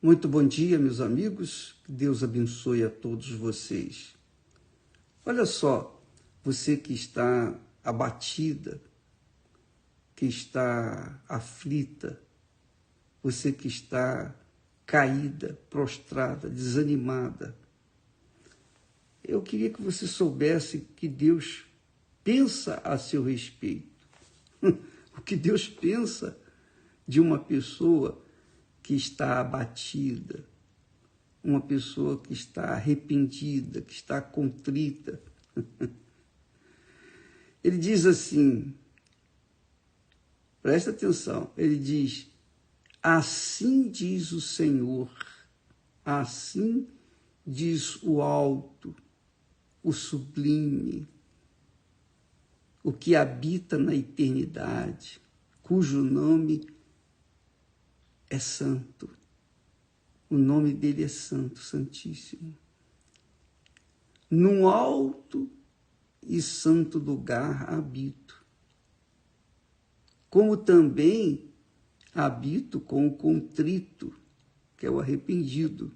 Muito bom dia, meus amigos. Que Deus abençoe a todos vocês. Olha só, você que está abatida, que está aflita, você que está caída, prostrada, desanimada. Eu queria que você soubesse que Deus pensa a seu respeito. O que Deus pensa de uma pessoa que está abatida, uma pessoa que está arrependida, que está contrita. Ele diz assim, presta atenção, ele diz, assim diz o Senhor, assim diz o alto, o sublime, o que habita na eternidade, cujo nome é santo. O nome dele é santo, santíssimo. Num alto e santo lugar habito, como também habito com o contrito, que é o arrependido,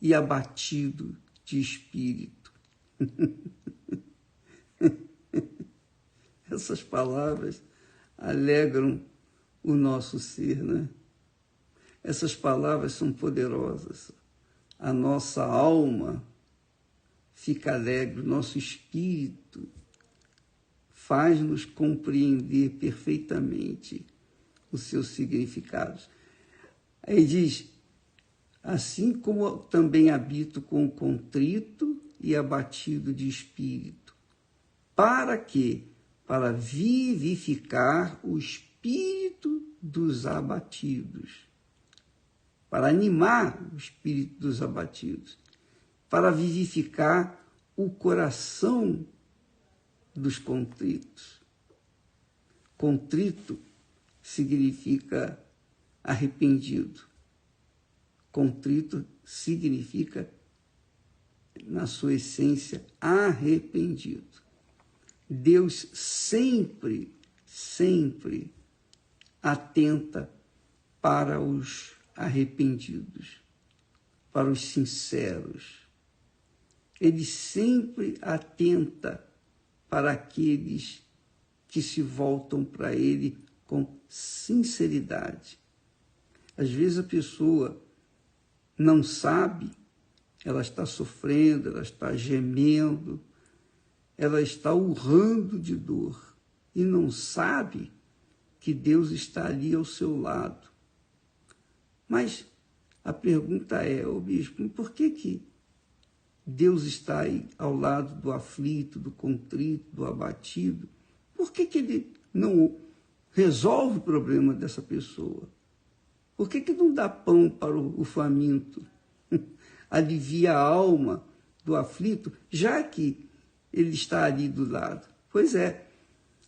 e abatido de espírito. Essas palavras alegram o nosso ser, né? Essas palavras são poderosas. A nossa alma fica alegre, o nosso espírito faz-nos compreender perfeitamente os seus significados. Aí diz, assim como também habito com o contrito e abatido de espírito. Para quê? Para vivificar o espírito dos abatidos. Para animar o espírito dos abatidos, para vivificar o coração dos contritos. Contrito significa arrependido. Contrito significa, na sua essência, arrependido. Deus sempre, sempre atenta para os arrependidos, para os sinceros. Ele sempre atenta para aqueles que se voltam para ele com sinceridade. Às vezes a pessoa não sabe, ela está sofrendo, ela está gemendo, ela está urrando de dor e não sabe que Deus está ali ao seu lado. Mas a pergunta é, bispo, por que Deus está aí ao lado do aflito, do contrito, do abatido? Por que ele não resolve o problema dessa pessoa? Por que não dá pão para o faminto? Alivia a alma do aflito, já que ele está ali do lado? Pois é,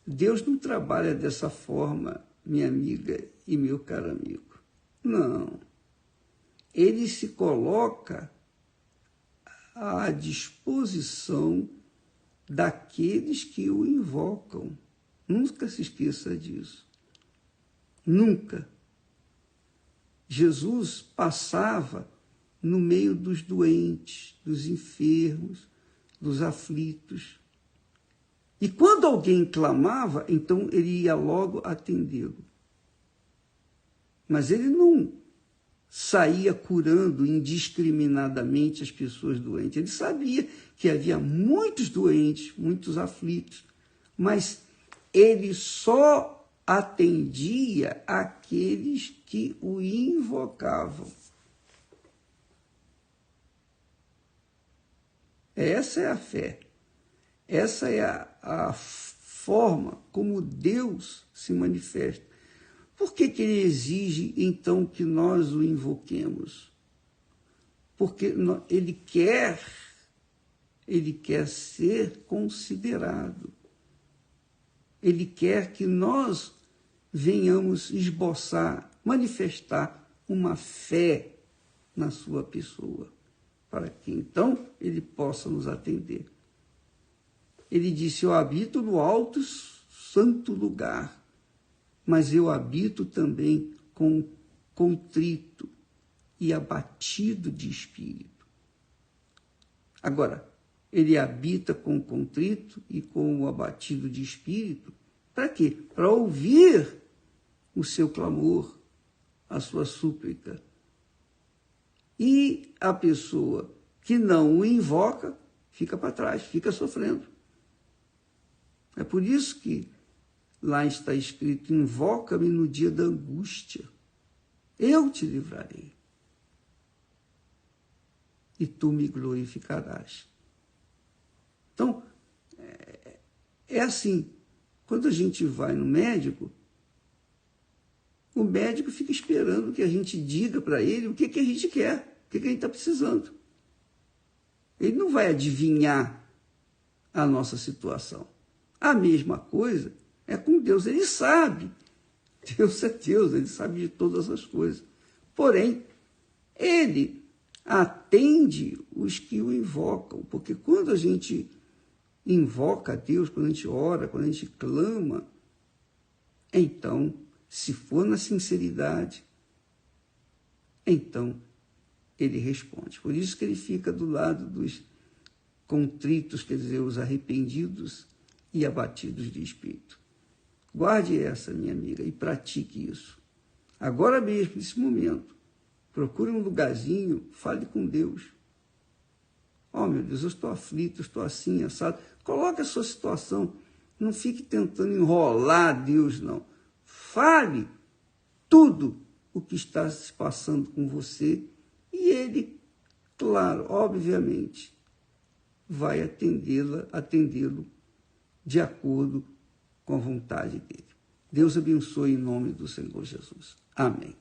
Deus não trabalha dessa forma, minha amiga e meu caro amigo. Não, ele se coloca à disposição daqueles que o invocam. Nunca se esqueça disso. Nunca. Jesus passava no meio dos doentes, dos enfermos, dos aflitos. E quando alguém clamava, então ele ia logo atendê-lo. Mas ele não saía curando indiscriminadamente as pessoas doentes. Ele sabia que havia muitos doentes, muitos aflitos, mas ele só atendia aqueles que o invocavam. Essa é a fé. Essa é a forma como Deus se manifesta. Por que ele exige, então, que nós o invoquemos? Porque ele quer ser considerado. Ele quer que nós venhamos esboçar, manifestar uma fé na sua pessoa, para que, então, ele possa nos atender. Ele disse, eu habito no alto santo lugar, mas eu habito também com contrito e abatido de espírito. Agora, ele habita com o contrito e com o abatido de espírito. Para quê? Para ouvir o seu clamor, a sua súplica. E a pessoa que não o invoca fica para trás, fica sofrendo. É por isso que lá está escrito: invoca-me no dia da angústia, eu te livrarei, e tu me glorificarás. Então, é assim, quando a gente vai no médico, o médico fica esperando que a gente diga para ele o que a gente quer, o que a gente está precisando. Ele não vai adivinhar a nossa situação. A mesma coisa é com Deus, ele sabe. Deus é Deus, ele sabe de todas as coisas. Porém, ele atende os que o invocam, porque quando a gente invoca a Deus, quando a gente ora, quando a gente clama, então, se for na sinceridade, então ele responde. Por isso que ele fica do lado dos contritos, quer dizer, os arrependidos e abatidos de espírito. Guarde essa, minha amiga, e pratique isso. Agora mesmo, nesse momento, procure um lugarzinho, fale com Deus. Oh, meu Deus, eu estou aflito, eu estou assim, assado. Coloque a sua situação. Não fique tentando enrolar Deus, não. Fale tudo o que está se passando com você e ele, claro, obviamente, vai atendê-lo de acordo com a vontade dele. Deus abençoe em nome do Senhor Jesus. Amém.